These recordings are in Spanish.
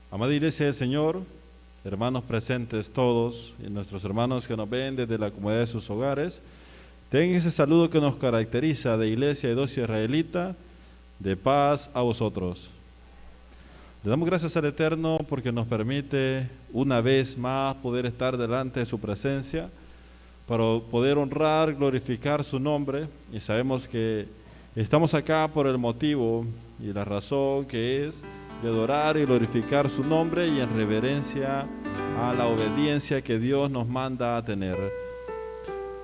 Amada Iglesia del Señor, hermanos presentes todos y nuestros hermanos que nos ven desde la comodidad de sus hogares, tengan ese saludo que nos caracteriza de Iglesia Eudocia Israelita, de paz a vosotros. Le damos gracias al Eterno porque nos permite una vez más poder estar delante de su presencia, para poder honrar, glorificar su nombre, y sabemos que estamos acá por el motivo y la razón que es de adorar y glorificar su nombre y en reverencia a la obediencia que Dios nos manda a tener.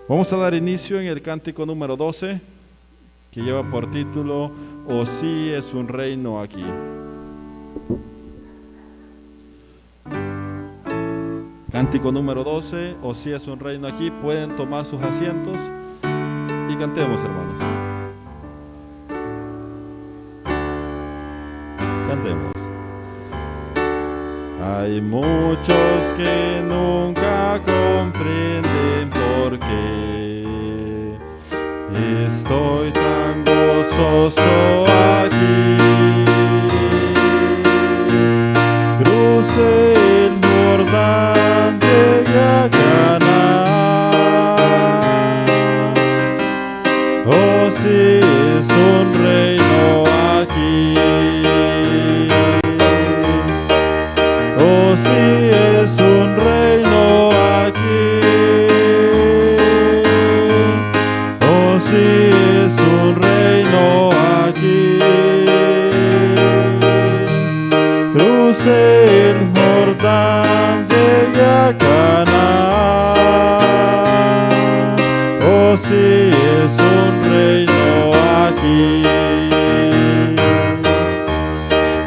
Vamos a dar inicio en el cántico número 12, que lleva por título "O sí es un reino aquí". Cántico número 12, "O sí es un reino aquí". Pueden tomar sus asientos y cantemos, hermanos. Cantemos. Hay muchos que nunca comprenden por qué estoy tan gozoso aquí. Crucé el Jordán, llegué a Canaán. Oh, sí es un reino aquí. Oh, sí es un reino aquí. Oh, sí es un reino aquí. Crucé el Jordán, llegué a Canaán. Oh, sí es un reino aquí.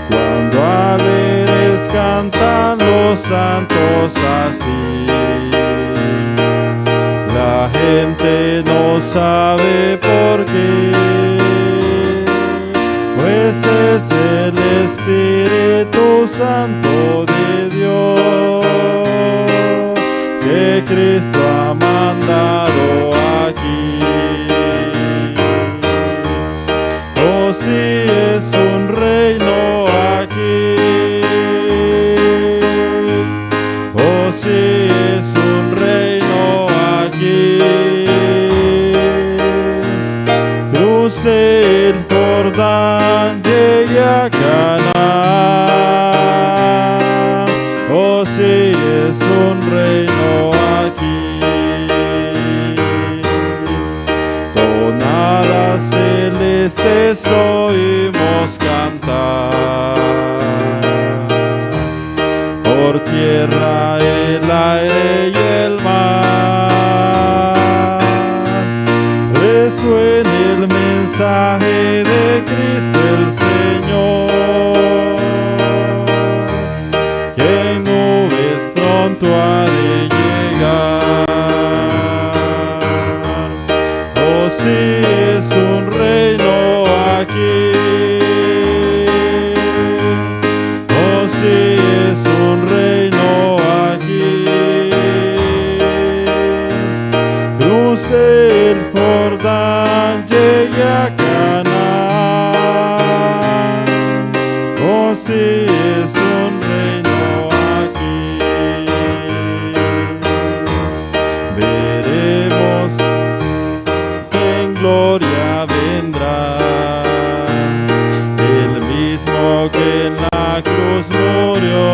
Cuando alegres cantan los santos así, la gente no sabe por qué, pues es el Espíritu Santo de Dios que Cristo ha mandado aquí. Oh, sí es un reino aquí. Oh, sí es un reino aquí. Crucé el Jordán, llegué a Canaán. Oh, sí es un reino aquí. Tonadas celestes oímos cantar, por tierra, el aire y el mar. Resuene el mensaje de Cristo el Señor, que en nubes pronto ha de llegar. Oh, sí es un reino aquí. Oh, sí es un reino aquí. Crucé el Jordán, llegué a Canaán. Oh, sí es un reino aquí. Veremos en gloria vendrá el mismo que en la cruz murió,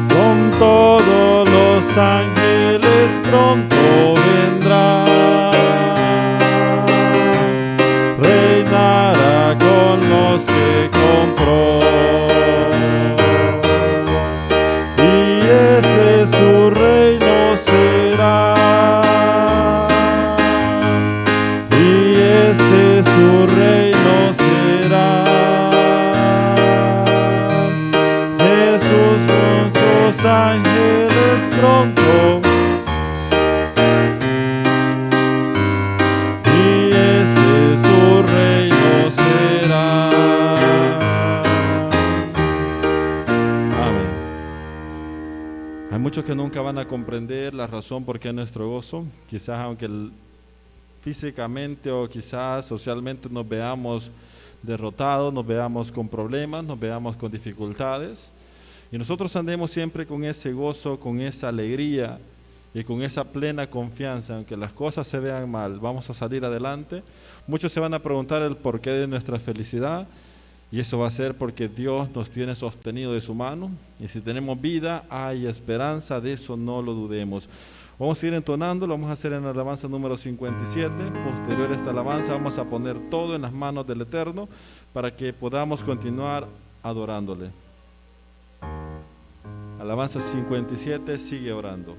con todos los ángeles pronto vendrá, reinará con los que compró, y ese su reino será, y ese su reino será. Jesús con sus ángeles pronto, y ese su reino será. Amén. Hay muchos que nunca van a comprender la razón por qué nuestro gozo, quizás aunque físicamente o quizás socialmente nos veamos derrotados, nos veamos con problemas, nos veamos con dificultades. Y nosotros andemos siempre con ese gozo, con esa alegría y con esa plena confianza, aunque las cosas se vean mal, vamos a salir adelante. Muchos se van a preguntar el porqué de nuestra felicidad, y eso va a ser porque Dios nos tiene sostenido de su mano, y si tenemos vida, hay esperanza, de eso no lo dudemos. Vamos a ir entonando, lo vamos a hacer en la alabanza número 57. Posterior a esta alabanza vamos a poner todo en las manos del Eterno para que podamos continuar adorándole. Alabanza 57, sigue orando.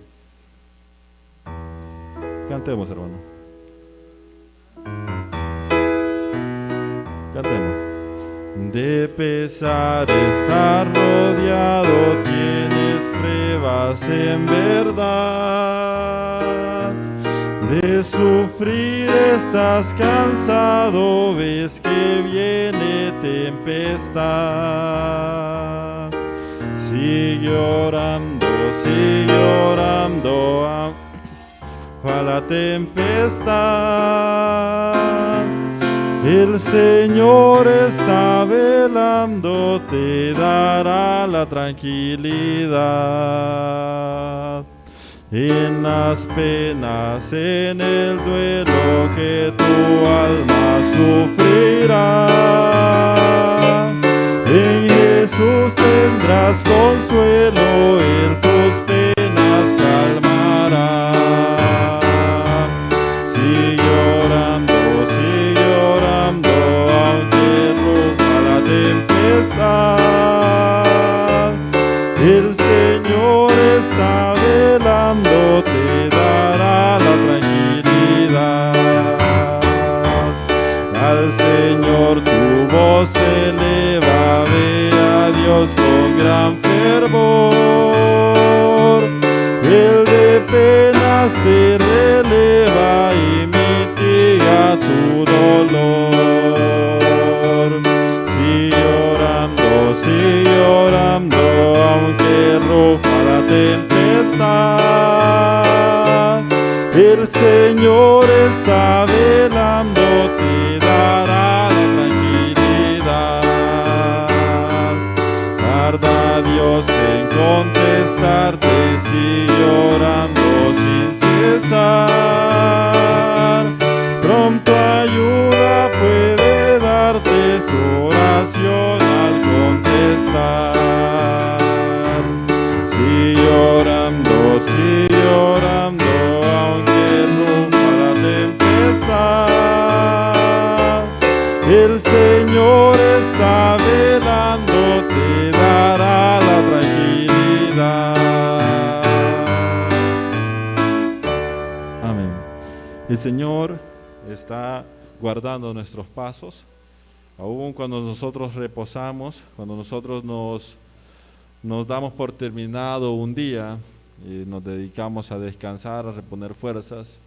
Cantemos, hermano. Cantemos. De pesar estar rodeado, tienes pruebas en verdad. De sufrir estás cansado, ves que viene tempestad. Sigue orando a la tempestad. El Señor está velando, te dará la tranquilidad. En las penas, en el duelo que tu alma sufrirá, en Jesús tendrás consuelo, Él tus penas calmará. Sigue orando, aunque rompa la tempestad. El Señor está velando, te dará la tranquilidad. Al Señor tu voz eleva, ve a Dios con gran fervor. Él de penas te releva y mitiga tu dolor. Sigue orando, aunque rompa la tempestad. El Señor está velando, te dará la tranquilidad. Tarda Dios en contestarte, sigue orando sin cesar. Pronto ayuda puede darte su oración al contestar. Sigue orando, aunque rompa la tempestad. El Señor está velando, te dará la tranquilidad. Amén. El Señor está guardando nuestros pasos, aún cuando nosotros reposamos, cuando nosotros nos damos por terminado un día y nos dedicamos a descansar, a reponer fuerzas.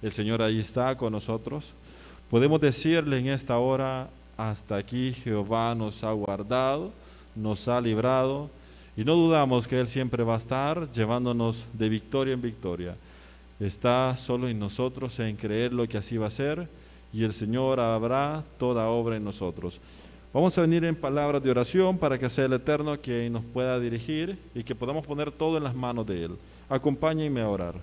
El Señor ahí está con nosotros. Podemos decirle en esta hora: hasta aquí Jehová nos ha guardado, nos ha librado, y no dudamos que Él siempre va a estar llevándonos de victoria en victoria. Está solo en nosotros en creer lo que así va a ser, y el Señor hará toda obra en nosotros. Vamos a venir en palabras de oración para que sea el Eterno quien nos pueda dirigir y que podamos poner todo en las manos de Él. Acompáñenme a orar.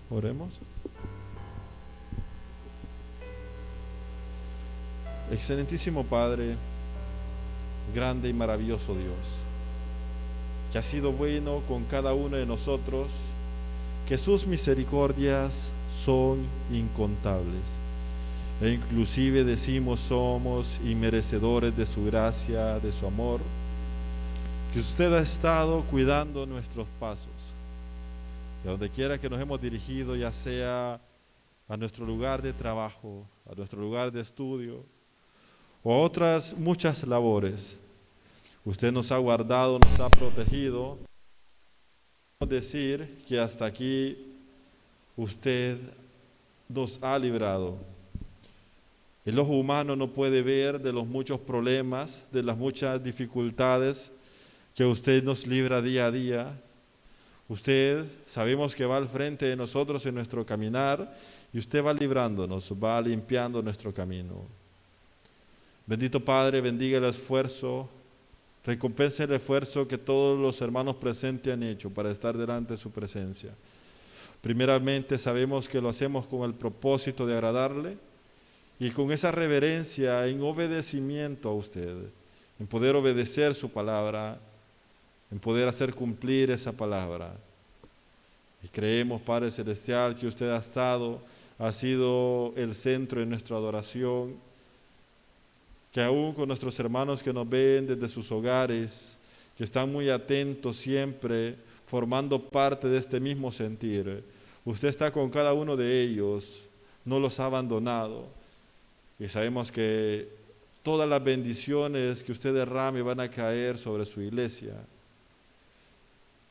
Oremos. Excelentísimo Padre, grande y maravilloso Dios, que ha sido bueno con cada uno de nosotros, que sus misericordias son incontables, e inclusive decimos somos inmerecedores de su gracia, de su amor, que usted ha estado cuidando nuestros pasos, de donde quiera que nos hemos dirigido, ya sea a nuestro lugar de trabajo, a nuestro lugar de estudio, o a otras muchas labores. Usted nos ha guardado, nos ha protegido. Podemos decir que hasta aquí usted nos ha librado. El ojo humano no puede ver de los muchos problemas, de las muchas dificultades que usted nos libra día a día. Usted sabemos que va al frente de nosotros en nuestro caminar y usted va librándonos, va limpiando nuestro camino. Bendito Padre, bendiga el esfuerzo, recompense el esfuerzo que todos los hermanos presentes han hecho para estar delante de su presencia. Primeramente sabemos que lo hacemos con el propósito de agradarle y con esa reverencia en obedecimiento a usted, en poder obedecer su palabra, en poder hacer cumplir esa palabra. Y creemos, Padre Celestial, que usted ha sido el centro de nuestra adoración, que aún con nuestros hermanos que nos ven desde sus hogares, que están muy atentos siempre, formando parte de este mismo sentir, usted está con cada uno de ellos, no los ha abandonado. Y sabemos que todas las bendiciones que usted derrame van a caer sobre su iglesia.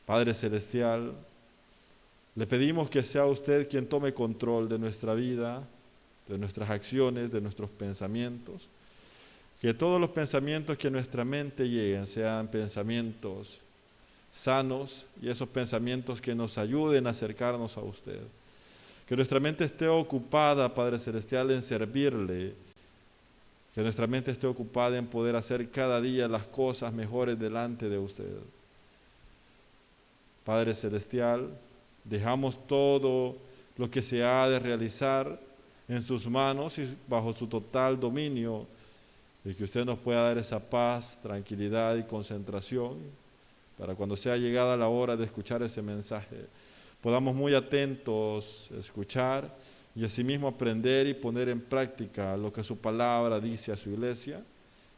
Padre Celestial, le pedimos que sea usted quien tome control de nuestra vida, de nuestras acciones, de nuestros pensamientos. Que todos los pensamientos que a nuestra mente lleguen sean pensamientos sanos y esos pensamientos que nos ayuden a acercarnos a usted. Que nuestra mente esté ocupada, Padre Celestial, en servirle. Que nuestra mente esté ocupada en poder hacer cada día las cosas mejores delante de usted. Padre Celestial, dejamos todo lo que se ha de realizar en sus manos y bajo su total dominio, y que usted nos pueda dar esa paz, tranquilidad y concentración para cuando sea llegada la hora de escuchar ese mensaje, podamos muy atentos escuchar y asimismo aprender y poner en práctica lo que su palabra dice a su iglesia,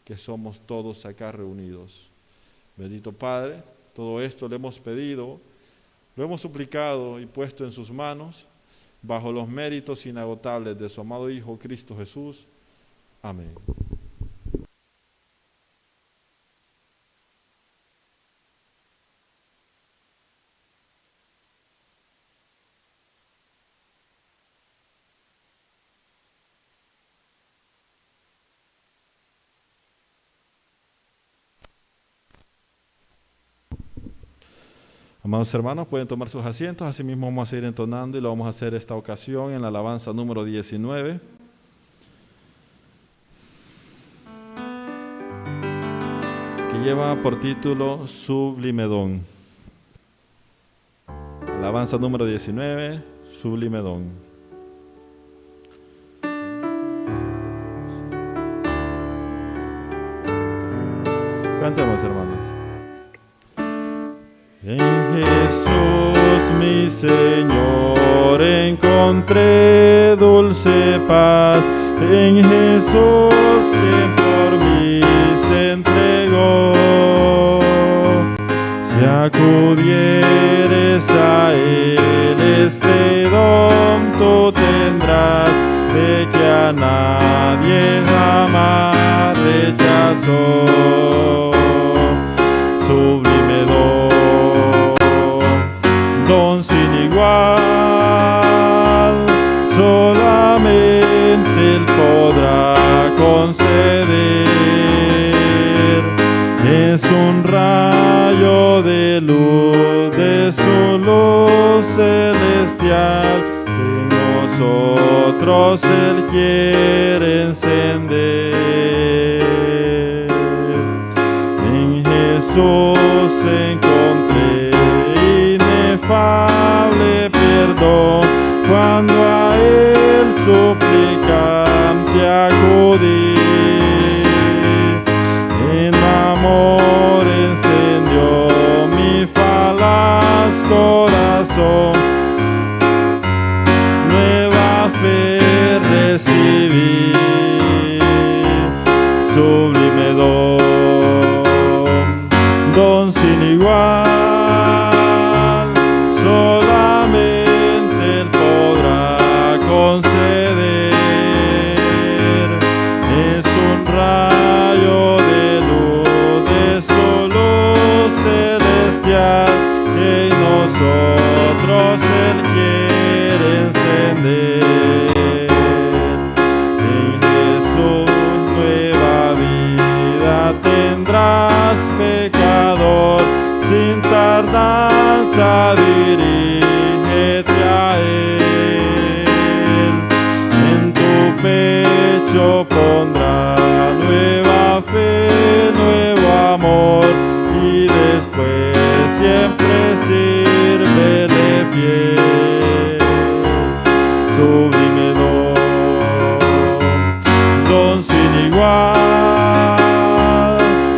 que somos todos acá reunidos. Bendito Padre, todo esto le hemos pedido, lo hemos suplicado y puesto en sus manos, bajo los méritos inagotables de su amado Hijo Cristo Jesús. Amén. Amados hermanos, pueden tomar sus asientos, asimismo vamos a seguir entonando y lo vamos a hacer esta ocasión en la alabanza número 19. Que lleva por título Sublime Don. Alabanza número 19, Sublime Don. Cantemos, hermanos. En Jesús mi Señor encontré dulce paz, en Jesús quien por mí se entregó. Si acudieres a Él este don tú tendrás, de que a nadie jamás rechazó. Sublime don sin igual, solamente Él podrá conceder. Es un rayo de luz, de su luz celestial, que en nosotros Él quiere encender. En Jesús encontré inefable perdón, cuando a Él suplicante acudí. En amor encendió mi falaz corazón, nueva fe recibí. Sublime don sin igual, solamente Él podrá conceder. tendrás, pecador, sin tardanza dirígete a Él. En tu pecho pondrá nueva fe, nuevo amor, y después siempre sírvele fiel. Sublime don sin igual,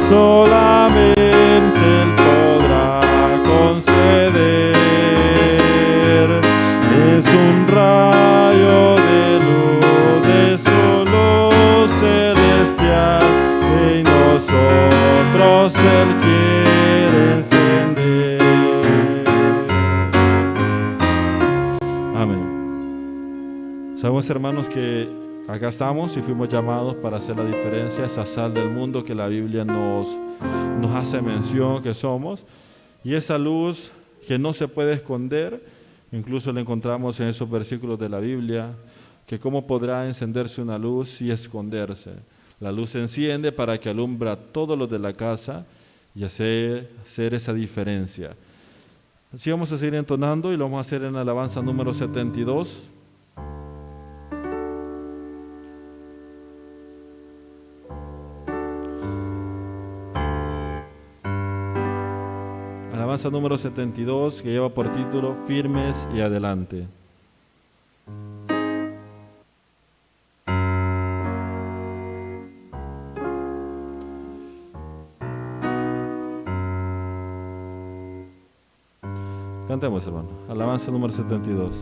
solamente Él podrá conceder. Es un rayo de luz de su luz celestial, en nosotros Él quiere encender. Amén. Sabemos, hermanos, que acá estamos y fuimos llamados para hacer la diferencia, esa sal del mundo que la Biblia nos hace mención que somos, y esa luz que no se puede esconder. Incluso la encontramos en esos versículos de la Biblia, que cómo podrá encenderse una luz y esconderse. La luz se enciende para que alumbra a todos los de la casa y hacer esa diferencia. Así vamos a seguir entonando y lo vamos a hacer en la alabanza número 72. Alabanza número 72, que lleva por título Firmes y Adelante. Cantemos, hermano. Alabanza número 72.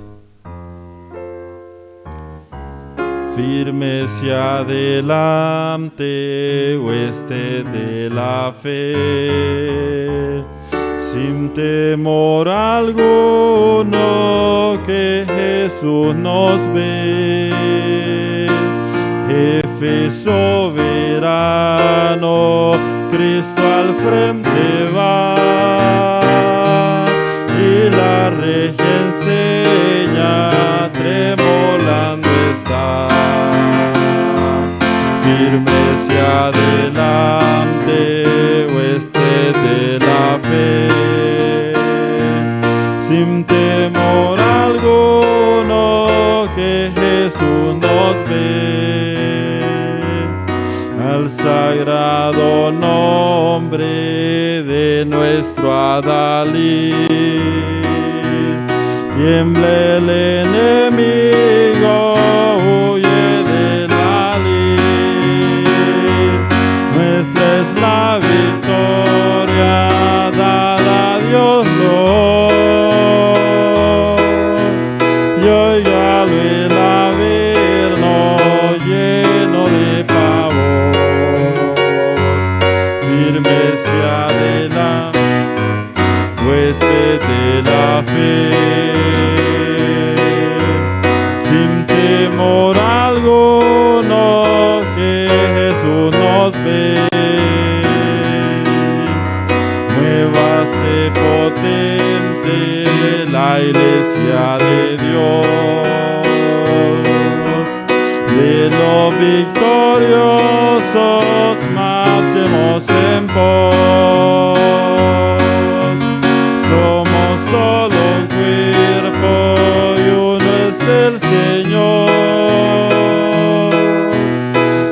Firmes y adelante, hueste de la fe, sin temor alguno que Jesús nos ve. Jefe soberano, Cristo al frente va, y la regia enseña, tremolando está. Firmes y adelante, hueste de la fe, sin temor alguno que Jesús nos ve. Al sagrado nombre de nuestro Adalid, tiemble el enemigo, huye de la lid. Nuestra es la victoria, dada a Dios y óigalo el averno lleno de pavor. Firmes y adelante, hueste de la fe, sin temor alguno que Jesús nos ve. Muévase potente la iglesia de Dios, de los victoriosos marchemos en pos. Somos solo un cuerpo y uno es el Señor,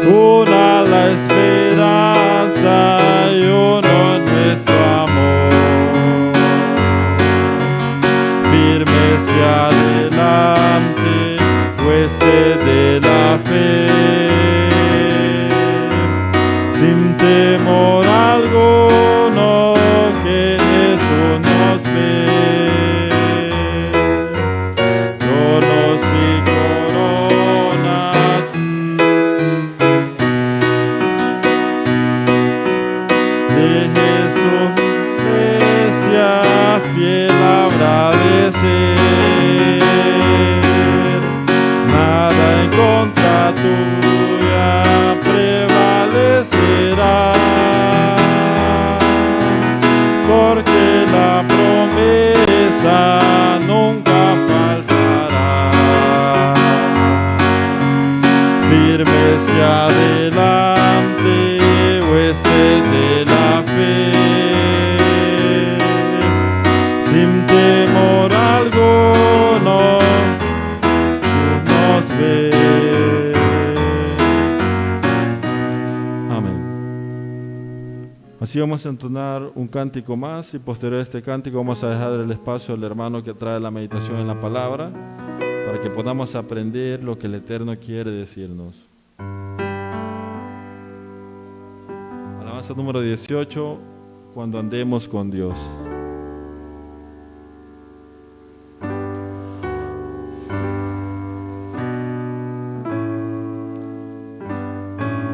una la esperanza y uno nuestro amor. Firmes y adelante, hueste de la fe, sin temor alguno que Jesús nos ve. Tronos y coronas de Jesús, iglesia fiel habrá de ser. Nada en contra tuya prevalecerá, porque la promesa nunca faltará. Firmes y adelante, hueste de la fe, sin temor alguno, tú nos ves. Amén. Así vamos a entonar un cántico más y posterior a este cántico vamos a dejar el espacio al hermano que trae la meditación en la palabra para que podamos aprender lo que el Eterno quiere decirnos. Alabanza número 18, cuando andemos con Dios.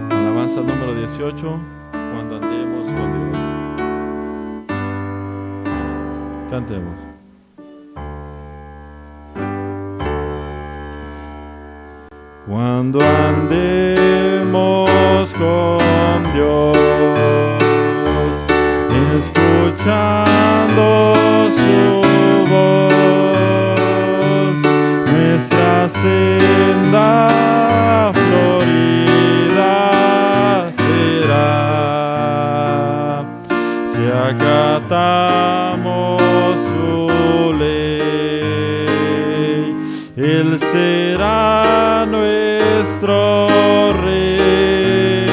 Alabanza número 18, cuando andemos con Dios. Cantemos. Cuando andemos con Dios, escuchando su voz, nuestra senda florida será, si acatamos su ley, Él será nuestro Rey,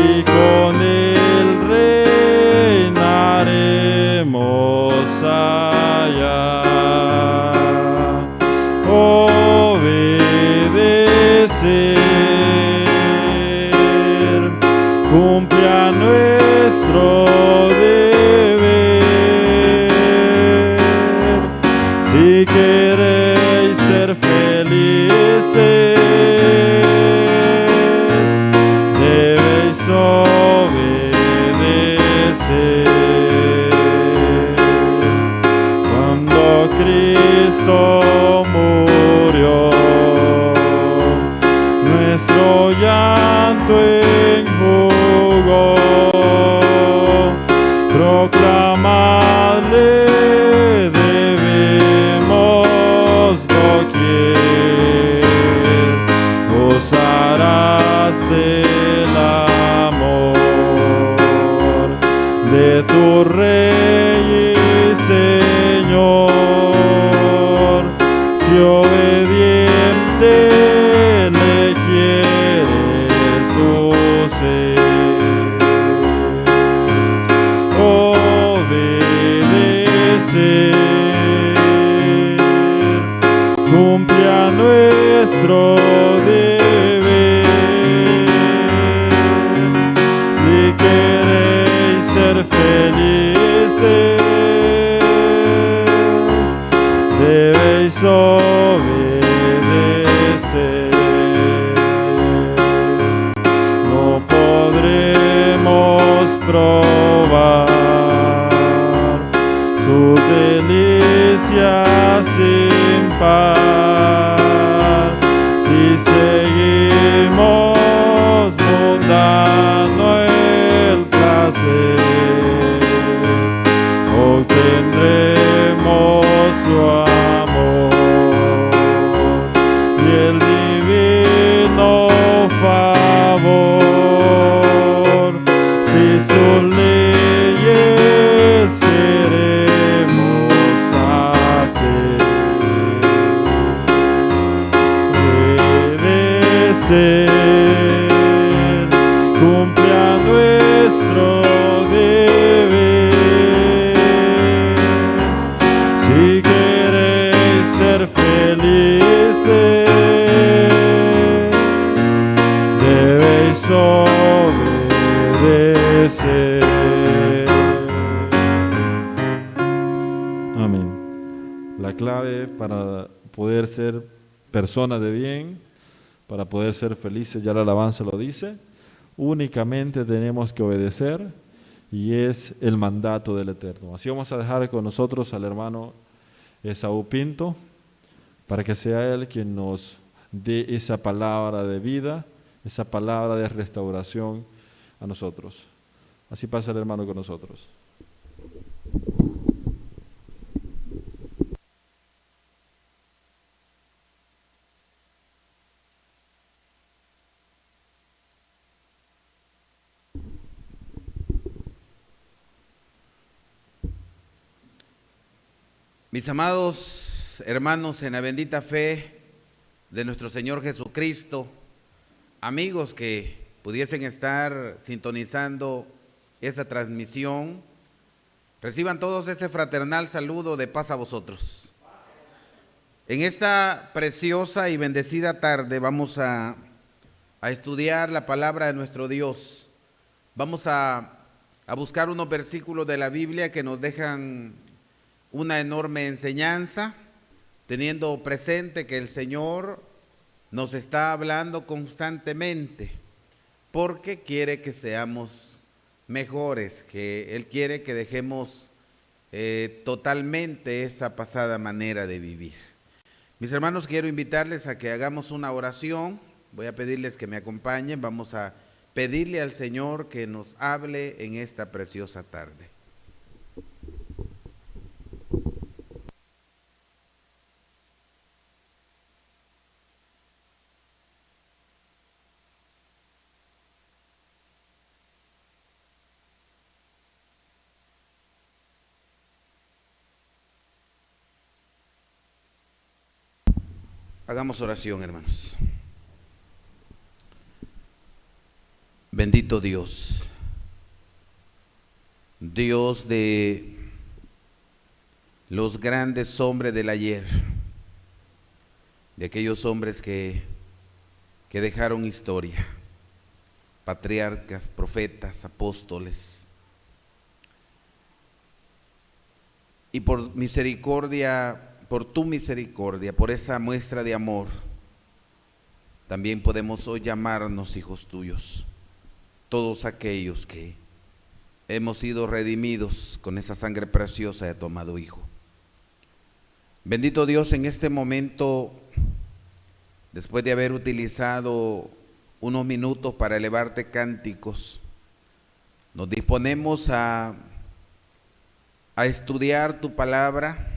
y con Él reinaremos allá. Obedecer, cumpla nuestro deber, si queréis ser felices, debéis obedecer. Cuando Cristo murió, nuestro llanto enjugó, proclamarle debemos doquier, gozarás del amor de tu Rey y Señor, si obediente le quieres tú ser. Obedecer, cumple a nuestro deber, si queréis ser felices, debéis obedecer. No podremos probar su delicia sin par, si seguimos mundano el placer, obtendremos su amor y el divino favor, si sus leyes queremos hacer. Obedecer, cumple a nuestro deber, si queréis ser felices, debéis obedecer. Amén. La clave para poder ser personas de bien, para poder ser felices, ya la alabanza lo dice, únicamente tenemos que obedecer y es el mandato del Eterno. Así vamos a dejar con nosotros al hermano Esaú Pinto para que sea él quien nos dé esa palabra de vida, esa palabra de restauración a nosotros. Así pasa el hermano con nosotros. Mis amados hermanos en la bendita fe de nuestro Señor Jesucristo, amigos que pudiesen estar sintonizando esta transmisión, reciban todos ese fraternal saludo de paz a vosotros. En esta preciosa y bendecida tarde vamos a estudiar la palabra de nuestro Dios. Vamos a buscar unos versículos de la Biblia que nos dejan una enorme enseñanza, teniendo presente que el Señor nos está hablando constantemente, porque quiere que seamos mejores, que Él quiere que dejemos totalmente esa pasada manera de vivir. Mis hermanos, quiero invitarles a que hagamos una oración. Voy a pedirles que me acompañen. Vamos a pedirle al Señor que nos hable en esta preciosa tarde. Hagamos oración, hermanos. Bendito Dios, Dios de los grandes hombres del ayer, de aquellos hombres que dejaron historia, patriarcas, profetas, apóstoles, y por misericordia, por tu misericordia, por esa muestra de amor, también podemos hoy llamarnos hijos tuyos, todos aquellos que hemos sido redimidos con esa sangre preciosa de tu amado Hijo. Bendito Dios, en este momento, después de haber utilizado unos minutos para elevarte cánticos, nos disponemos a estudiar tu palabra.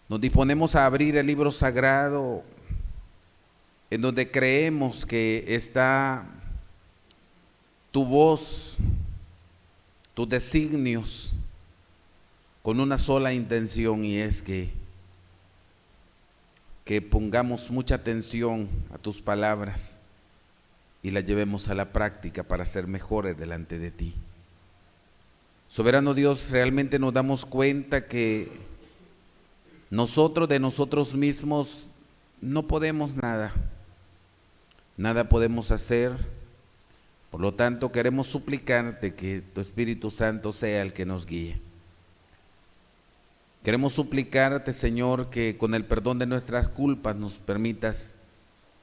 Nos disponemos a abrir el libro sagrado en donde creemos que está tu voz, tus designios, con una sola intención, y es que pongamos mucha atención a tus palabras y las llevemos a la práctica para ser mejores delante de ti. Soberano Dios, realmente nos damos cuenta que nosotros de nosotros mismos no podemos nada podemos hacer. Por lo tanto, queremos suplicarte que tu Espíritu Santo sea el que nos guíe. Queremos suplicarte, Señor, que con el perdón de nuestras culpas nos permitas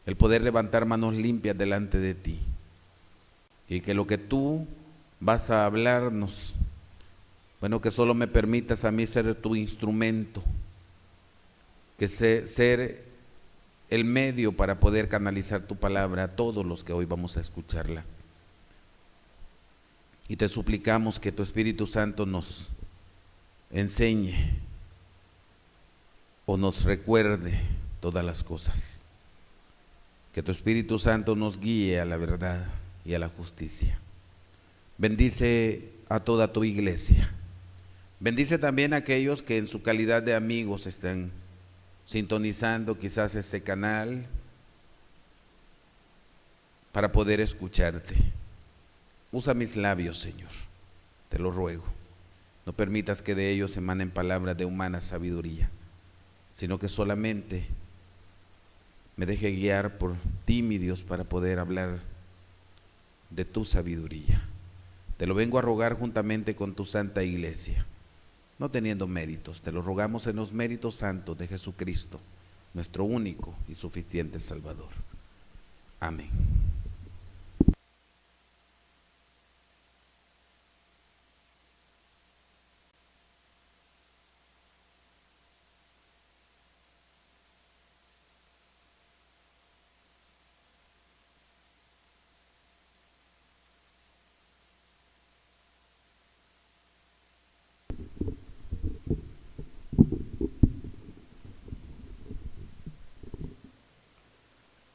el poder levantar manos limpias delante de ti, y que lo que tú vas a hablarnos, bueno, que solo me permitas a mí ser tu instrumento, que ser el medio para poder canalizar tu palabra a todos los que hoy vamos a escucharla. Y te suplicamos que tu Espíritu Santo nos enseñe o nos recuerde todas las cosas. Que tu Espíritu Santo nos guíe a la verdad y a la justicia. Bendice a toda tu iglesia. Bendice también a aquellos que en su calidad de amigos están sintonizando quizás este canal para poder escucharte. Usa mis labios, Señor, te lo ruego. No permitas que de ellos emanen palabras de humana sabiduría, sino que solamente me deje guiar por ti, mi Dios, para poder hablar de tu sabiduría. Te lo vengo a rogar juntamente con tu santa iglesia, no teniendo méritos, te lo rogamos en los méritos santos de Jesucristo, nuestro único y suficiente Salvador. Amén.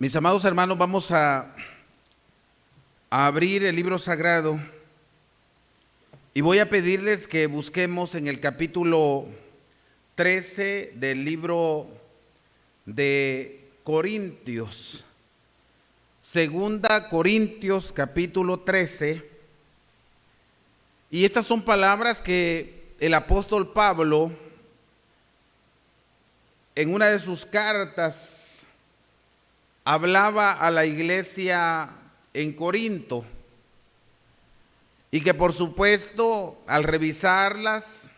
Mis amados hermanos, vamos a abrir el libro sagrado Y voy a pedirles que busquemos en el capítulo 13 del libro de Corintios. Segunda Corintios capítulo 13. Y estas son palabras que el apóstol Pablo en una de sus cartas hablaba a la iglesia en Corinto. Y que por supuesto al revisarlas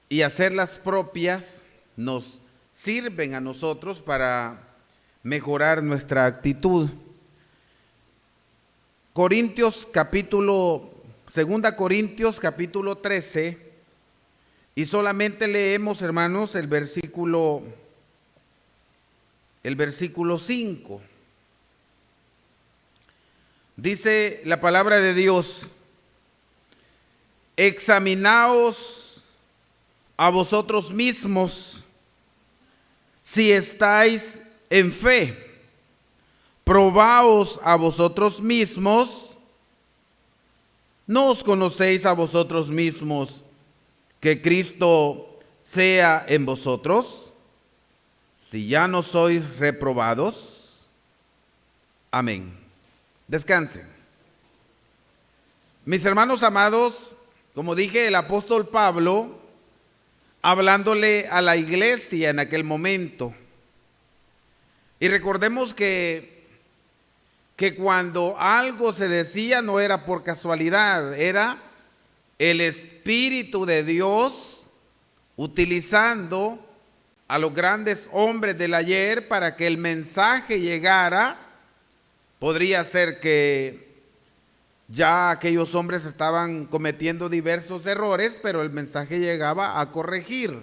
y hacerlas propias nos sirven a nosotros para mejorar nuestra actitud. Segunda Corintios capítulo 13, y solamente leemos, hermanos, el versículo 5. Dice la palabra de Dios: examinaos a vosotros mismos si estáis en fe, probaos a vosotros mismos, ¿no os conocéis a vosotros mismos que Cristo sea en vosotros? Si ya no sois reprobados. Amén. Descansen. Mis hermanos amados, como dije, el apóstol Pablo, hablándole a la iglesia en aquel momento. Y recordemos que cuando algo se decía no era por casualidad, era el Espíritu de Dios utilizando a los grandes hombres del ayer para que el mensaje llegara. Podría ser que ya aquellos hombres estaban cometiendo diversos errores, pero el mensaje llegaba a corregir.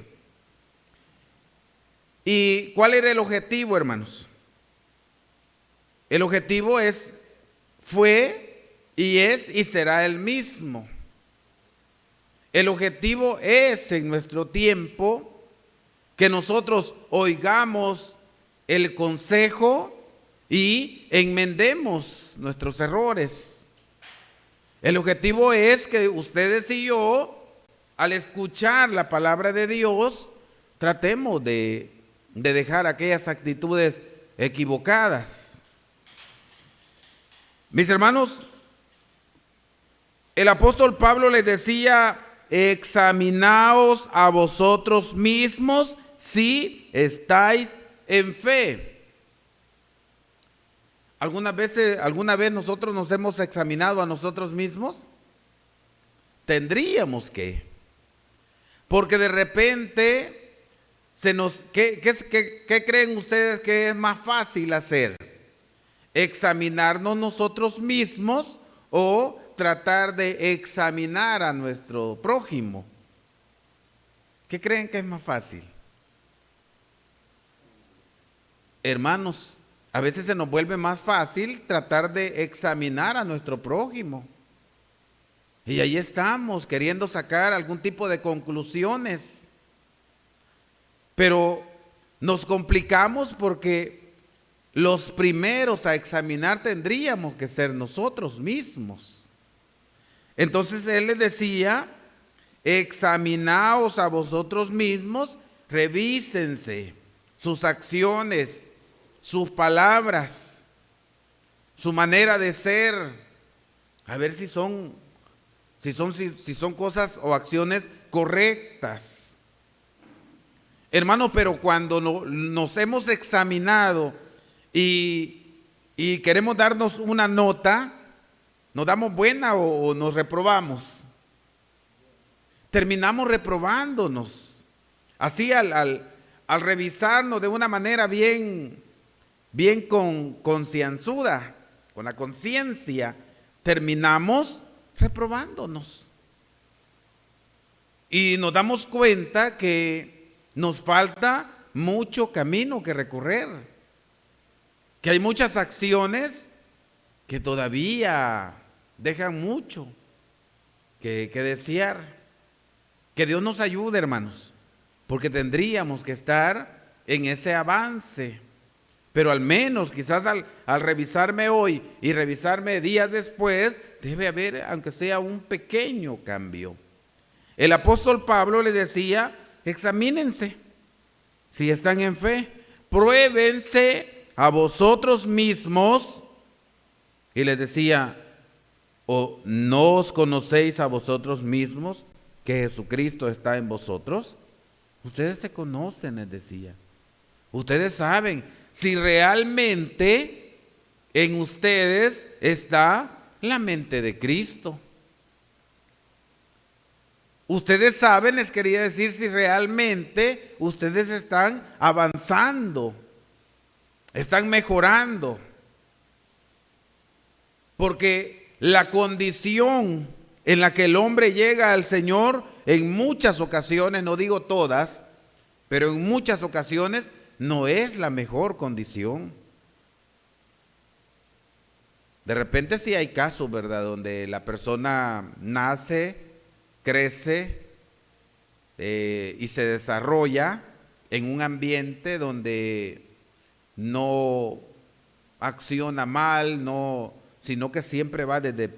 ¿Y cuál era el objetivo, hermanos? El objetivo fue y es y será el mismo. El objetivo es en nuestro tiempo que nosotros oigamos el consejo y enmendemos nuestros errores. El objetivo es que ustedes y yo, al escuchar la palabra de Dios, tratemos de dejar aquellas actitudes equivocadas. Mis hermanos, el apóstol Pablo les decía: examinaos a vosotros mismos si estáis en fe. ¿Alguna vez nosotros nos hemos examinado a nosotros mismos? Tendríamos que. Porque de repente ¿qué creen ustedes que es más fácil hacer? ¿Examinarnos nosotros mismos o tratar de examinar a nuestro prójimo? ¿Qué creen que es más fácil? Hermanos, a veces se nos vuelve más fácil tratar de examinar a nuestro prójimo. Y ahí estamos queriendo sacar algún tipo de conclusiones. Pero nos complicamos porque los primeros a examinar tendríamos que ser nosotros mismos. Entonces él les decía: examinaos a vosotros mismos, revísense sus acciones, sus palabras, su manera de ser, a ver si son cosas o acciones correctas. Hermano, pero cuando nos hemos examinado y queremos darnos una nota, ¿nos damos buena o nos reprobamos? Terminamos reprobándonos. Así al revisarnos de una manera bien concienzuda, con la conciencia, terminamos reprobándonos. Y nos damos cuenta que nos falta mucho camino que recorrer, que hay muchas acciones que todavía dejan mucho que desear. Que Dios nos ayude, hermanos, porque tendríamos que estar en ese avance. pero al menos quizás al revisarme hoy y revisarme días después, debe haber, aunque sea un pequeño cambio. El apóstol Pablo le decía, examínense si están en fe, pruébense a vosotros mismos. Y les decía, ¿o no os conocéis a vosotros mismos que Jesucristo está en vosotros? Ustedes se conocen, les decía. Ustedes saben si realmente en ustedes está la mente de Cristo. Ustedes saben, les quería decir, si realmente ustedes están avanzando, están mejorando. Porque la condición en la que el hombre llega al Señor, en muchas ocasiones, no digo todas, pero en muchas ocasiones no es la mejor condición. De repente sí hay casos, ¿verdad?, donde la persona nace, crece y se desarrolla en un ambiente donde no acciona mal, sino que siempre va desde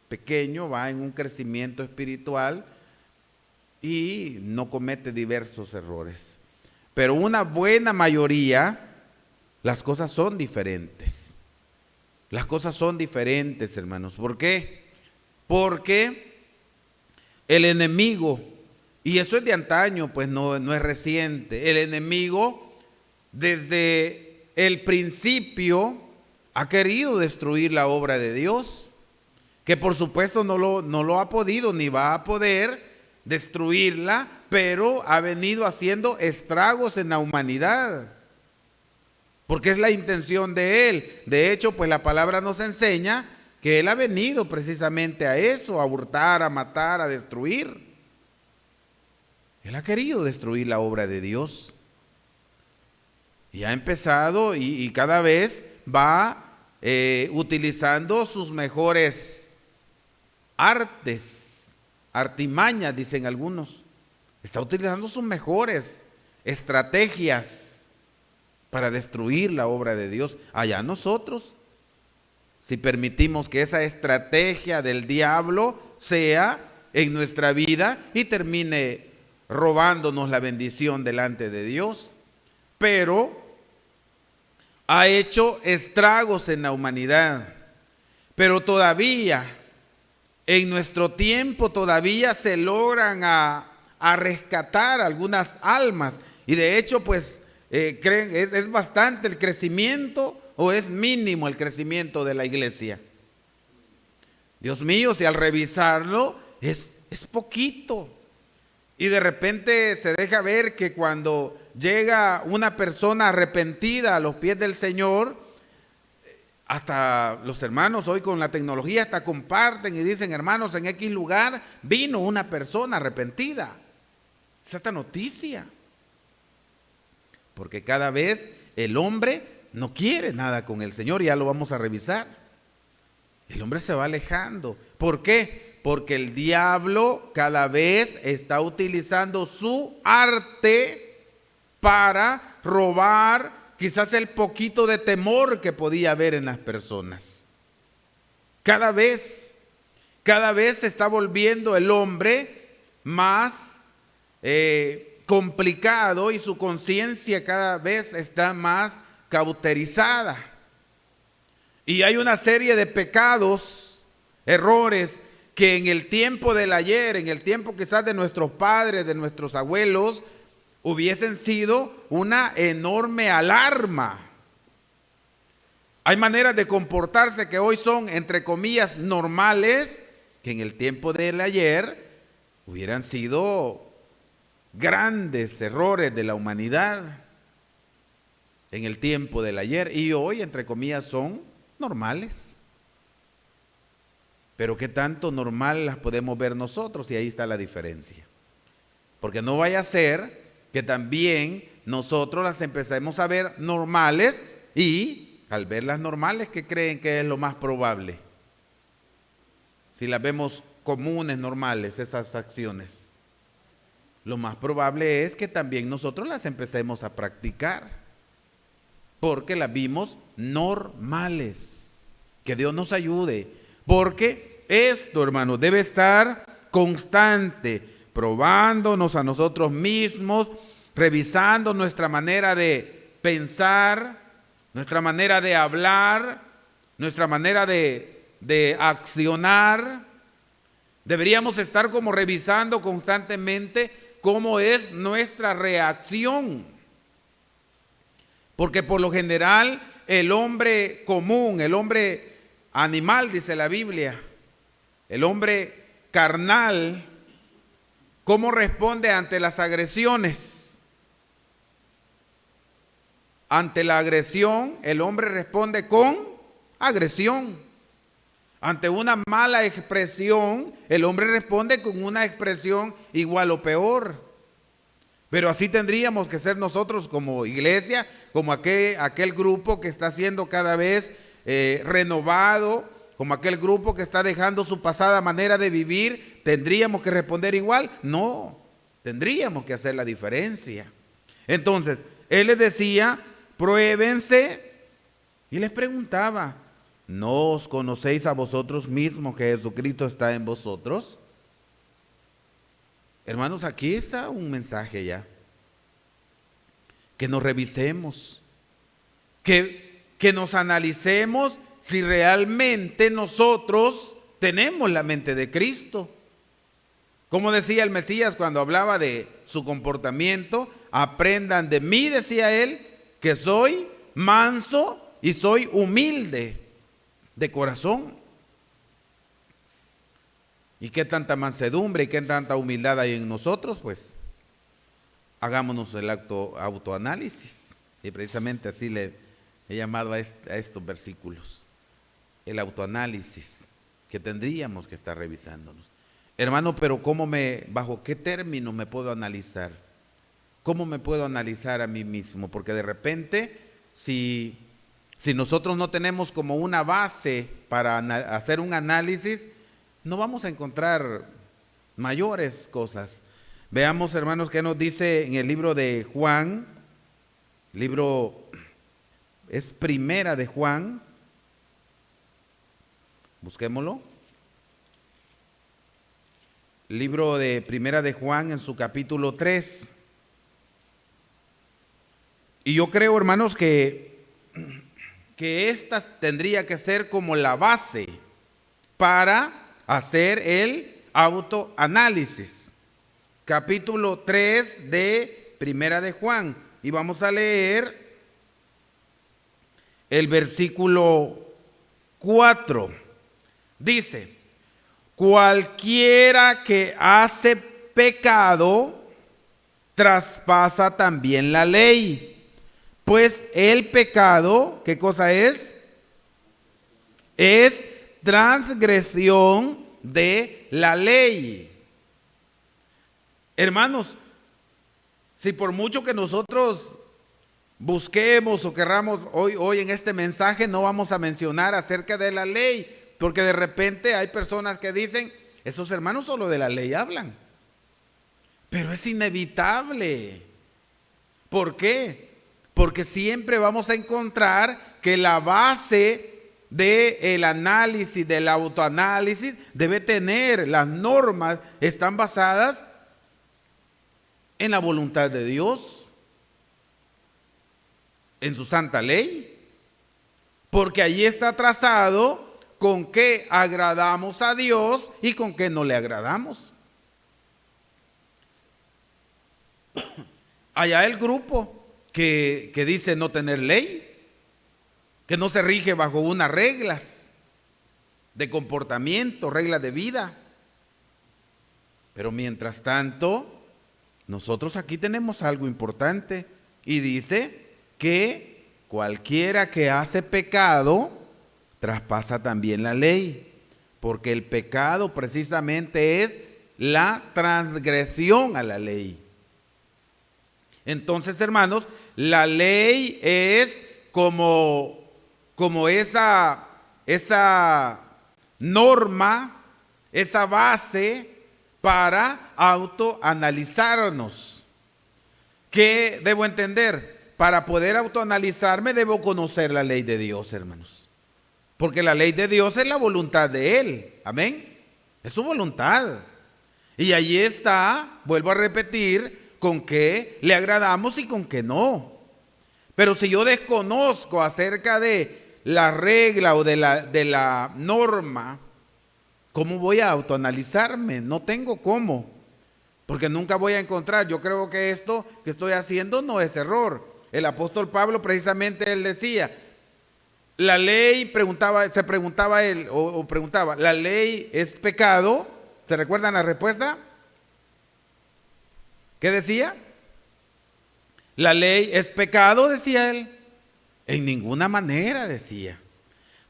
pequeño, va en un crecimiento espiritual y no comete diversos errores. Pero una buena mayoría, las cosas son diferentes. Las cosas son diferentes, hermanos. ¿Por qué? Porque el enemigo, y eso es de antaño, pues no es reciente, el enemigo desde el principio ha querido destruir la obra de Dios, que por supuesto no lo ha podido ni va a poder destruirla, pero ha venido haciendo estragos en la humanidad, porque es la intención de él. De hecho, pues la palabra nos enseña que él ha venido precisamente a eso, a hurtar, a matar, a destruir. Él ha querido destruir la obra de Dios. Y ha empezado y cada vez va utilizando sus mejores artes, artimañas, dicen algunos. Está utilizando sus mejores estrategias para destruir la obra de Dios. Allá nosotros, si permitimos que esa estrategia del diablo sea en nuestra vida y termine robándonos la bendición delante de Dios. Pero ha hecho estragos en la humanidad. Pero todavía, en nuestro tiempo, todavía se logran a rescatar algunas almas. Y de hecho, pues, es bastante el crecimiento, ¿o es mínimo el crecimiento de la iglesia? Dios mío, si al revisarlo es poquito. Y de repente se deja ver que cuando llega una persona arrepentida a los pies del Señor, hasta los hermanos hoy con la tecnología hasta comparten y dicen, hermanos, en X lugar vino una persona arrepentida. Es esta noticia. Porque cada vez el hombre no quiere nada con el Señor, ya lo vamos a revisar. El hombre se va alejando. ¿Por qué? Porque el diablo cada vez está utilizando su arte para robar quizás el poquito de temor que podía haber en las personas. Cada vez se está volviendo el hombre más complicado y su conciencia cada vez está más cauterizada. Y hay una serie de pecados, errores, que en el tiempo del ayer, en el tiempo quizás de nuestros padres, de nuestros abuelos, hubiesen sido una enorme alarma. Hay maneras de comportarse que hoy son, entre comillas, normales, que en el tiempo del ayer hubieran sido grandes errores de la humanidad. En el tiempo del ayer, y hoy, entre comillas, son normales. Pero ¿qué tanto normal las podemos ver nosotros? Y ahí está la diferencia. Porque no vaya a ser que también nosotros las empecemos a ver normales y al verlas normales, ¿qué creen que es lo más probable? Si las vemos comunes, normales, esas acciones, lo más probable es que también nosotros las empecemos a practicar. porque las vimos normales. Que Dios nos ayude, porque esto, hermanos, debe estar constante, probándonos a nosotros mismos, revisando nuestra manera de pensar, nuestra manera de hablar, nuestra manera de accionar. Deberíamos estar como revisando constantemente cómo es nuestra reacción. Porque por lo general el hombre común, el hombre animal, dice la Biblia, el hombre carnal, ¿cómo responde ante las agresiones? Ante la agresión, el hombre responde con agresión. Ante una mala expresión, el hombre responde con una expresión igual o peor. Pero así tendríamos que ser nosotros como iglesia, como aquel grupo que está siendo cada vez renovado, como aquel grupo que está dejando su pasada manera de vivir. ¿Tendríamos que responder igual? No, tendríamos que hacer la diferencia. Entonces, él les decía, pruébense, y les preguntaba, ¿no os conocéis a vosotros mismos que Jesucristo está en vosotros? Hermanos, aquí está un mensaje ya. Que nos revisemos, que nos analicemos si realmente nosotros tenemos la mente de Cristo. Como decía el Mesías cuando hablaba de su comportamiento, aprendan de mí, decía él, que soy manso y soy humilde de corazón. ¿Y qué tanta mansedumbre y qué tanta humildad hay en nosotros? Pues hagámonos el autoanálisis. Y precisamente así le he llamado a estos versículos. El autoanálisis, que tendríamos que estar revisándonos. Hermano, pero ¿bajo qué término me puedo analizar? ¿Cómo me puedo analizar a mí mismo? Porque de repente, si nosotros no tenemos como una base para hacer un análisis, no vamos a encontrar mayores cosas. Veamos, hermanos, qué nos dice en el libro de Juan. Es Primera de Juan. Busquémoslo. Libro de Primera de Juan en su capítulo 3. Y yo creo, hermanos, que esta tendría que ser como la base para hacer el autoanálisis. Capítulo 3 de Primera de Juan. Y vamos a leer el versículo 4. Dice, cualquiera que hace pecado, traspasa también la ley. Pues el pecado, ¿qué cosa es? Es transgresión de la ley. Hermanos, si por mucho que nosotros busquemos o querramos hoy en este mensaje, no vamos a mencionar acerca de la ley, porque de repente hay personas que dicen, esos hermanos solo de la ley hablan. Pero es inevitable. ¿Por qué? Porque siempre vamos a encontrar que la base del análisis, del autoanálisis, debe tener, las normas están basadas en la voluntad de Dios, en su santa ley, porque allí está trazado con qué agradamos a Dios y con qué no le agradamos. Allá el grupo que dice no tener ley, que no se rige bajo unas reglas de comportamiento, reglas de vida. Pero mientras tanto, nosotros aquí tenemos algo importante y dice que cualquiera que hace pecado traspasa también la ley, porque el pecado precisamente es la transgresión a la ley. Entonces, hermanos, la ley es como esa norma, esa base para autoanalizarnos. ¿Qué debo entender? para poder autoanalizarme debo conocer la ley de Dios, hermanos. Porque la ley de Dios es la voluntad de Él. Amén. Es su voluntad. Y allí está, vuelvo a repetir, con qué le agradamos y con qué no. Pero si yo desconozco acerca de la regla o de la norma, ¿cómo voy a autoanalizarme? No tengo cómo, porque nunca voy a encontrar. Yo creo que esto que estoy haciendo no es error. El apóstol Pablo precisamente él decía, la ley se preguntaba él, o preguntaba, ¿la ley es pecado? ¿Se recuerdan la respuesta? ¿Qué decía? ¿La ley es pecado? Decía él. En ninguna manera, decía.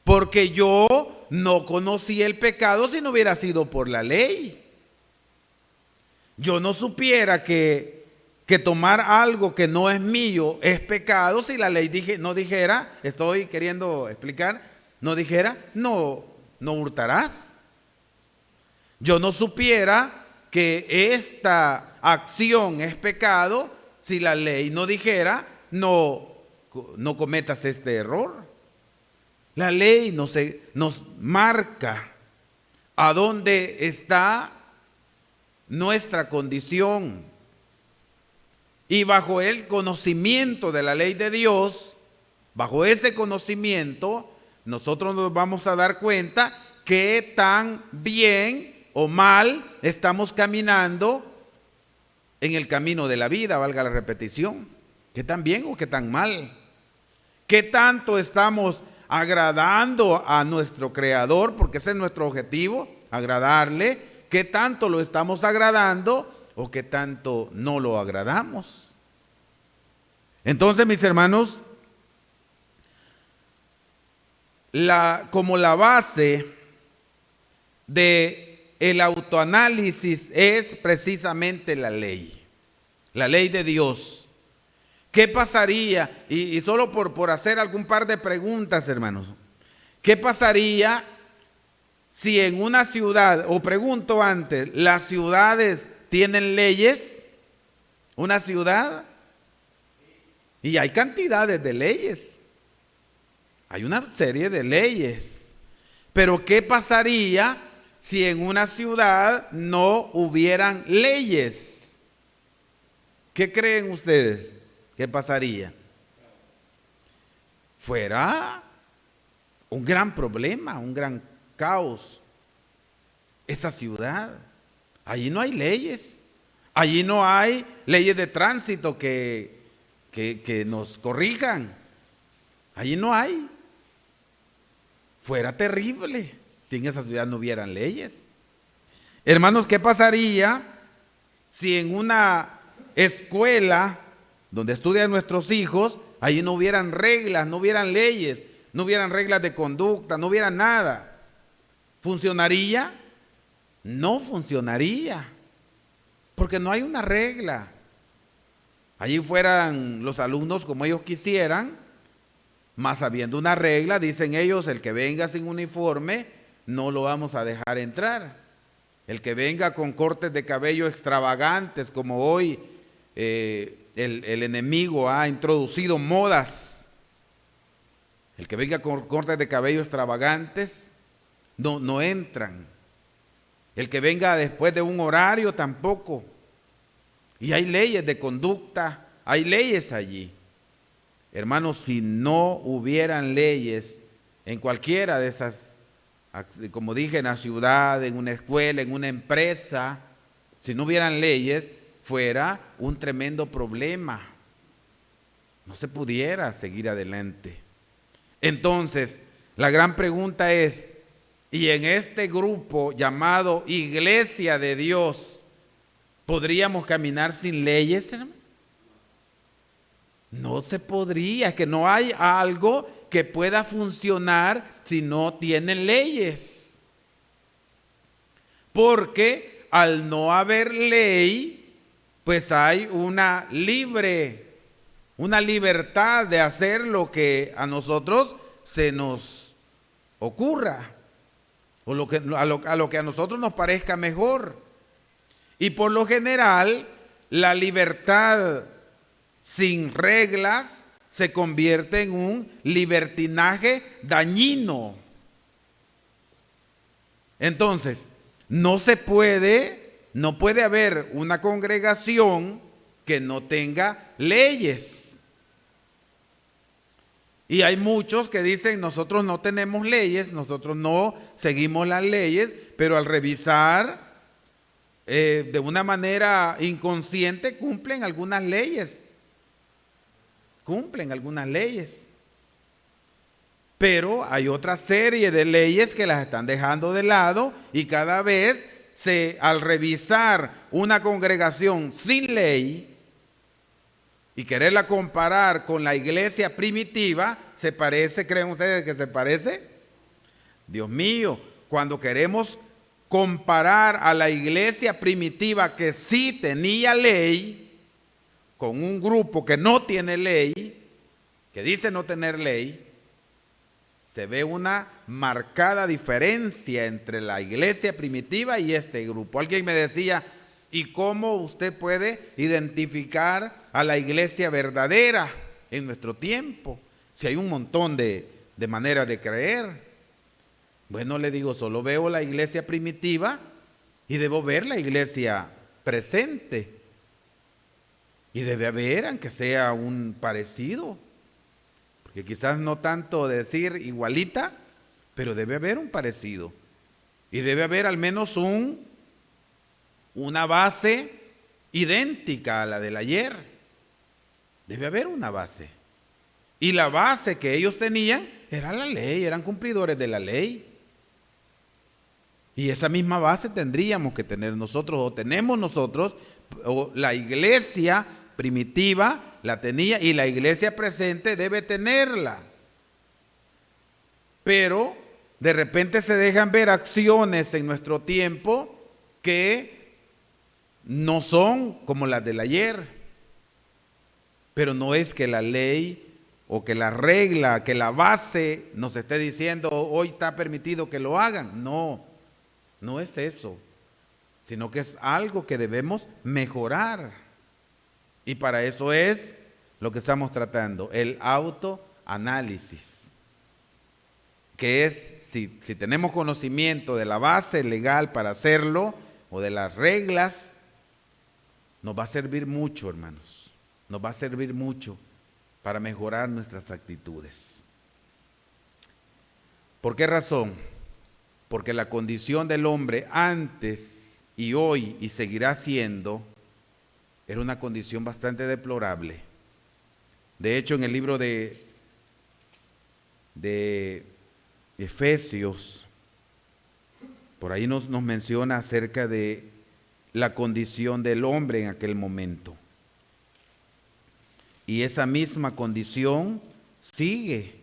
Porque yo no conocí el pecado si no hubiera sido por la ley. Yo no supiera que tomar algo que no es mío es pecado si la ley no dijera, estoy queriendo explicar, no dijera, no hurtarás. Yo no supiera que esta acción es pecado si la ley no dijera, no cometas este error. La ley nos marca a dónde está nuestra condición. Y bajo el conocimiento de la ley de Dios, bajo ese conocimiento, nosotros nos vamos a dar cuenta qué tan bien o mal estamos caminando en el camino de la vida, valga la repetición. ¿Qué tan bien o qué tan mal? ¿Qué tanto estamos agradando a nuestro Creador? Porque ese es nuestro objetivo, agradarle. ¿Qué tanto lo estamos agradando o qué tanto no lo agradamos? Entonces, mis hermanos, como la base de el autoanálisis es precisamente la ley de Dios. ¿Qué pasaría? Y solo por hacer algún par de preguntas, hermanos. ¿Qué pasaría si en una ciudad, o pregunto antes, las ciudades tienen leyes? ¿Una ciudad? Y hay cantidades de leyes. Hay una serie de leyes. Pero ¿qué pasaría si en una ciudad no hubieran leyes? ¿Qué creen ustedes? ¿Qué pasaría? Fuera un gran problema, un gran caos. Esa ciudad, allí no hay leyes. Allí no hay leyes de tránsito que nos corrijan. Allí no hay. Fuera terrible si en esa ciudad no hubieran leyes. Hermanos, ¿qué pasaría si en una escuela donde estudian nuestros hijos, allí no hubieran reglas, no hubieran leyes, no hubieran reglas de conducta, no hubiera nada? ¿Funcionaría? No funcionaría, porque no hay una regla. Allí fueran los alumnos como ellos quisieran, mas habiendo una regla, dicen ellos, el que venga sin uniforme, no lo vamos a dejar entrar. El que venga con cortes de cabello extravagantes, como hoy el enemigo ha introducido modas. El que venga con cortes de cabello extravagantes, no entran. El que venga después de un horario tampoco. Y hay leyes de conducta, hay leyes allí. Hermanos, si no hubieran leyes en cualquiera de esas, como dije, en la ciudad, en una escuela, en una empresa, si no hubieran leyes, fuera un tremendo problema. No se pudiera seguir adelante. Entonces, la gran pregunta es, ¿y en este grupo llamado Iglesia de Dios, podríamos caminar sin leyes, hermano? No se podría, que no hay algo que pueda funcionar si no tienen leyes. Porque al no haber ley, pues hay una libertad de hacer lo que a nosotros se nos ocurra, o a lo que a nosotros nos parezca mejor. Y por lo general, la libertad sin reglas, se convierte en un libertinaje dañino. Entonces, no puede haber una congregación que no tenga leyes. Y hay muchos que dicen, nosotros no tenemos leyes, nosotros no seguimos las leyes, pero al revisar de una manera inconsciente cumplen algunas leyes. Pero hay otra serie de leyes que las están dejando de lado, y cada vez al revisar una congregación sin ley y quererla comparar con la iglesia primitiva, ¿se parece? ¿Creen ustedes que se parece? Dios mío, cuando queremos comparar a la iglesia primitiva que sí tenía ley con un grupo que no tiene ley, que dice no tener ley, se ve una marcada diferencia entre la iglesia primitiva y este grupo. Alguien me decía, ¿y cómo usted puede identificar a la iglesia verdadera en nuestro tiempo? Si hay un montón de maneras de creer. Bueno, le digo, solo veo la iglesia primitiva y debo ver la iglesia presente. Y debe haber, aunque sea un parecido. Porque quizás no tanto decir igualita, pero debe haber un parecido. Y debe haber al menos una base idéntica a la del ayer. Debe haber una base. Y la base que ellos tenían era la ley, eran cumplidores de la ley. Y esa misma base tendríamos que tener nosotros, o tenemos nosotros, o la iglesia primitiva la tenía y la iglesia presente debe tenerla. Pero de repente se dejan ver acciones en nuestro tiempo que no son como las del ayer. Pero no es que la ley o que la regla, que la base nos esté diciendo hoy está permitido que lo hagan. No, no es eso, sino que es algo que debemos mejorar. Y para eso es lo que estamos tratando, el autoanálisis. Que es, si tenemos conocimiento de la base legal para hacerlo, o de las reglas, nos va a servir mucho, hermanos. Nos va a servir mucho para mejorar nuestras actitudes. ¿Por qué razón? Porque la condición del hombre antes y hoy y seguirá siendo, era una condición bastante deplorable. De hecho, en el libro de Efesios, por ahí nos menciona acerca de la condición del hombre en aquel momento. Y esa misma condición sigue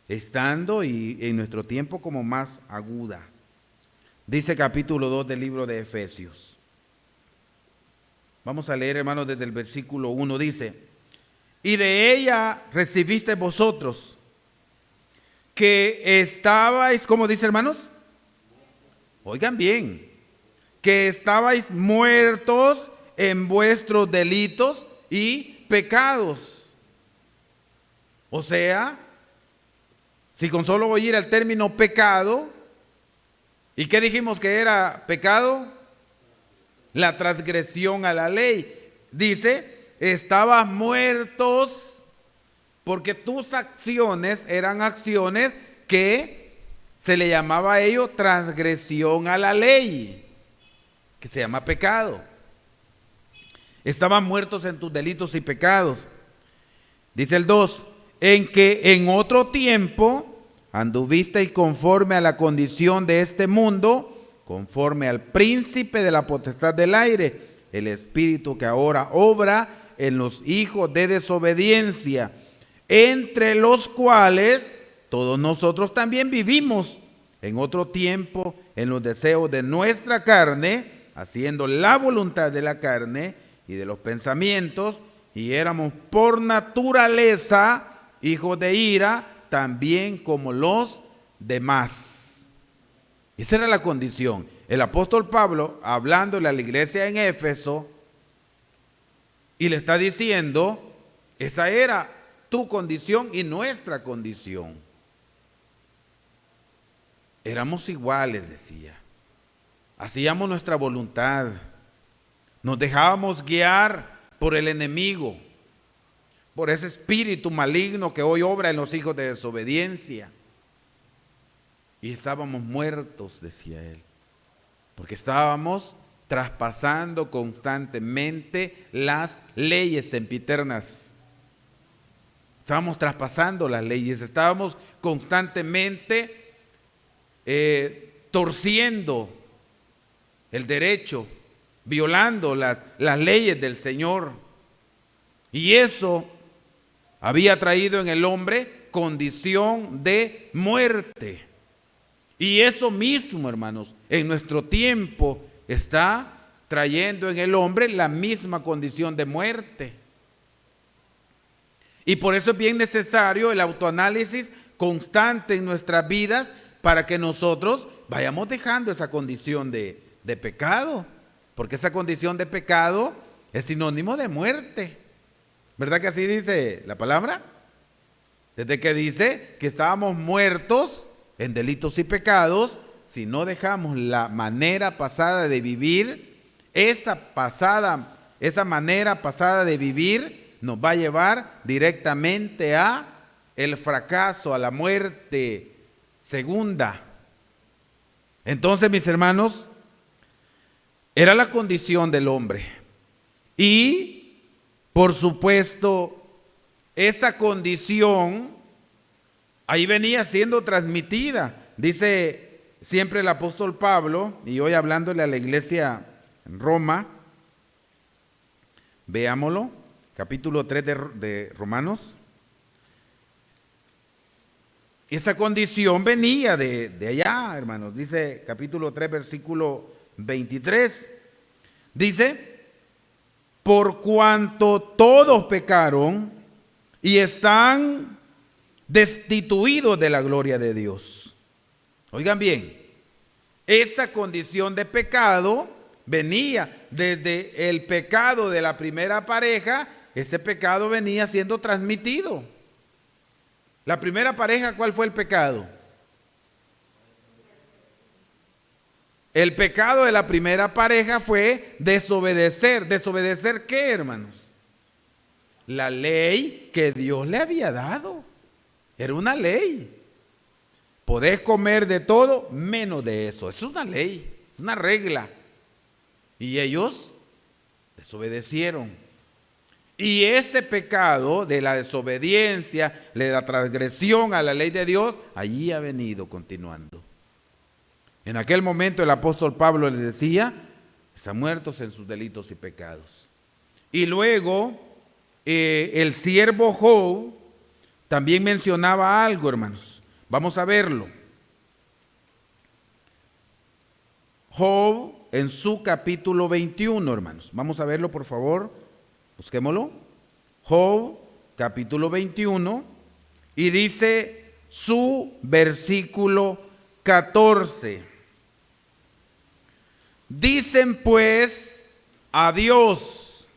estando y en nuestro tiempo como más aguda. Dice capítulo 2 del libro de Efesios. Vamos a leer, hermanos, desde el versículo 1. Dice, y de ella recibisteis vosotros, que estabais, ¿cómo dice, hermanos? Oigan bien, que estabais muertos en vuestros delitos y pecados. O sea, si con solo oír el término pecado, ¿y qué dijimos que era pecado? La transgresión a la ley. Dice, estabas muertos porque tus acciones eran acciones que se le llamaba a ello transgresión a la ley, que se llama pecado. Estaban muertos en tus delitos y pecados. Dice el 2, en que en otro tiempo anduvisteis conforme a la condición de este mundo, conforme al príncipe de la potestad del aire, el espíritu que ahora obra en los hijos de desobediencia, entre los cuales todos nosotros también vivimos en otro tiempo en los deseos de nuestra carne, haciendo la voluntad de la carne y de los pensamientos, y éramos por naturaleza hijos de ira, también como los demás. Esa era la condición. El apóstol Pablo, hablándole a la iglesia en Éfeso, y le está diciendo Esa era tu condición y nuestra condición. Éramos iguales, decía. Hacíamos nuestra voluntad. Nos dejábamos guiar por el enemigo, por ese espíritu maligno que hoy obra en los hijos de desobediencia. Y estábamos muertos, decía él, porque estábamos traspasando constantemente las leyes sempiternas. Estábamos traspasando las leyes, estábamos constantemente torciendo el derecho, violando las leyes del Señor. Y eso había traído en el hombre condición de muerte. Y eso mismo, hermanos, en nuestro tiempo está trayendo en el hombre la misma condición de muerte. Y por eso es bien necesario el autoanálisis constante en nuestras vidas para que nosotros vayamos dejando esa condición de pecado, porque esa condición de pecado es sinónimo de muerte. ¿Verdad que así dice la palabra? Desde que dice que estábamos muertos en delitos y pecados, si no dejamos la manera pasada de vivir, esa manera pasada de vivir nos va a llevar directamente a el fracaso, a la muerte segunda. Entonces, mis hermanos, era la condición del hombre. Y, por supuesto, esa condición ahí venía siendo transmitida. Dice siempre el apóstol Pablo, y hoy hablándole a la iglesia en Roma, veámoslo, capítulo 3 de Romanos. Esa condición venía de allá, hermanos. Dice capítulo 3, versículo 23. Dice, por cuanto todos pecaron y están destituidos de la gloria de Dios. Oigan bien, esa condición de pecado venía desde el pecado de la primera pareja. Ese pecado venía siendo transmitido. La primera pareja, ¿cuál fue el pecado? El pecado de la primera pareja fue desobedecer. ¿Desobedecer qué, hermanos? La ley que Dios le había dado. Era una ley. Podés comer de todo menos de eso. Eso es una ley, es una regla. Y ellos desobedecieron. Y ese pecado de la desobediencia, de la transgresión a la ley de Dios, allí ha venido continuando. En aquel momento el apóstol Pablo les decía, están muertos en sus delitos y pecados. Y luego el siervo Job también mencionaba algo, hermanos. Vamos a verlo. Job en su capítulo 21, hermanos. Vamos a verlo, por favor. Busquémoslo. Job, capítulo 21, y dice su versículo 14. Dicen pues a Dios,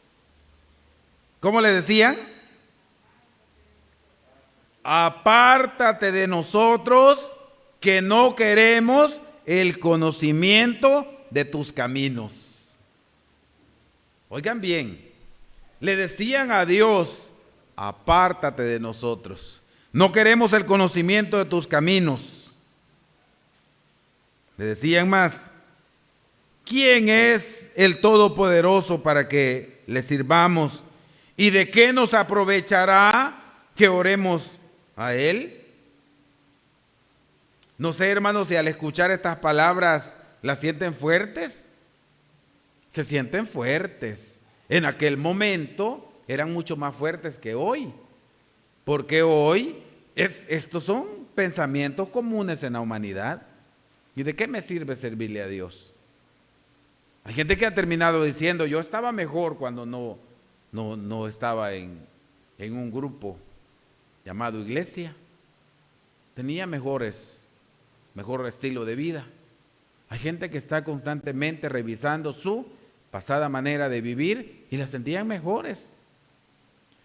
¿cómo le decían? Apártate de nosotros, que no queremos el conocimiento de tus caminos. Oigan bien. Le decían a Dios, apártate de nosotros. No queremos el conocimiento de tus caminos. Le decían más, ¿quién es el Todopoderoso para que le sirvamos? ¿Y de qué nos aprovechará que oremos a Él? No sé, hermanos, si al escuchar estas palabras las sienten fuertes. Se sienten fuertes. En aquel momento eran mucho más fuertes que hoy, porque hoy estos son pensamientos comunes en la humanidad. ¿Y de qué me sirve servirle a Dios? Hay gente que ha terminado diciendo, yo estaba mejor cuando no estaba en un grupo llamado iglesia. Tenía mejor estilo de vida. Hay gente que está constantemente revisando su pasada manera de vivir y las sentían mejores.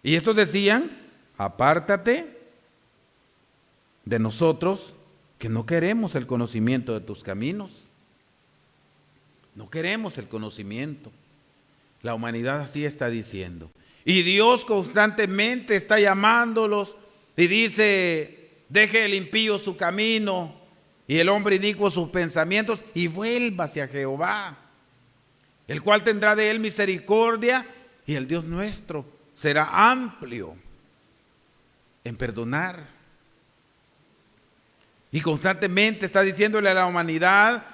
Y estos decían, apártate de nosotros, que no queremos el conocimiento de tus caminos. No queremos el conocimiento. La humanidad así está diciendo. Y Dios constantemente está llamándolos y dice, deje el impío su camino y el hombre inicuo sus pensamientos y vuelva hacia Jehová, el cual tendrá de él misericordia, y el Dios nuestro será amplio en perdonar. Y constantemente está diciéndole a la humanidad